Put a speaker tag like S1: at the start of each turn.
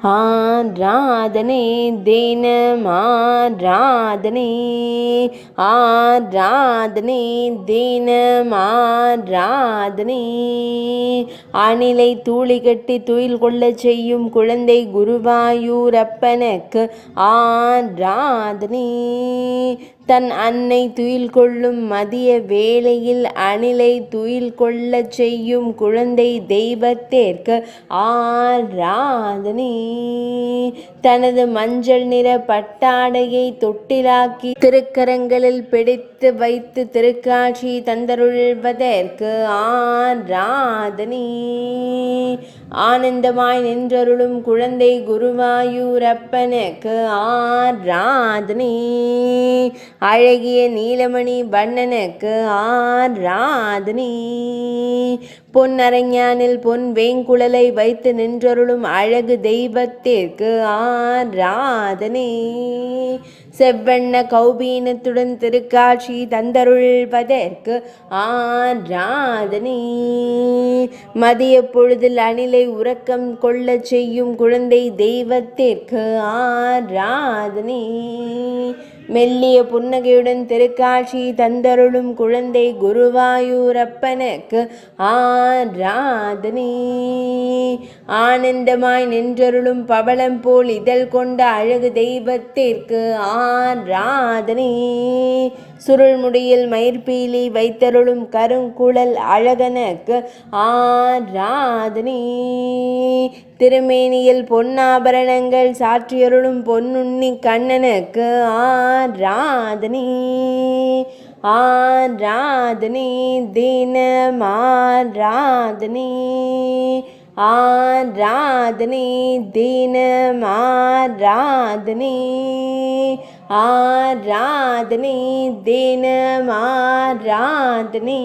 S1: ஆராதனை தினம் ஆராதனை ஆராதனை தினம் ஆராதனை அணிலை தூளி கட்டி துயில் கொள்ளச் செய்யும் குழந்தை குருவாயூரப்பனுக்கு ஆராதனை தன் அன்னை துயில் கொள்ளும் மதிய வேளையில் அணிலை துயில் கொள்ளச் செய்யும் குழந்தை தெய்வத்திற்கு ஆராதனை தனது மஞ்சள் நிற பட்டாடையை தொட்டிலாக்கி திருக்கரங்களில் பிடித்து வைத்து திருக்காட்சி தந்தருள்வதற்கு ஆராதனை ஆனந்தமாய் நின்றருளும் குழந்தை குருவாயூரப்பனுக்கு ஆராதனை அழகிய நீலமணி வண்ணனுக்கு ஆராதனை பொன்னரஞானில் பொன் வேங்குழலை வைத்து நின்றருளும் அழகு தெய்வத்திற்கு ஆராதனை செவ்வண்ண கௌபீனத்துடன் திருக்காட்சி தந்தருள்வதற்கு ஆராதனை மதிய பொழுதில் அணிலை உறக்கம் கொள்ளச் செய்யும் குழந்தை தெய்வத்திற்கு ஆராதனை மெல்லிய புன்னகையுடன் திருக்காட்சி தந்தருளும் குழந்தை குருவாயூரப்பனுக்கு ஆராதனை ஆனந்தமாய் நின்றருளும் பவளம் போல் இதழ் கொண்ட அழகு தெய்வத்திற்கு ஆராதனை சுருள்முடியில் மயிர்பீலி வைத்தருளும் கருங்குழல் அழகனுக்கு ஆராதனை திருமேனியில் பொன்னாபரணங்கள் சாற்றியருளும் பொன்னுண்ணி கண்ணனுக்கு ஆராதனை ஆராதனை தினம் ஆராதனை ஆராதனை தினம் ஆராதனை ஆராதனை தினம் ஆராதனை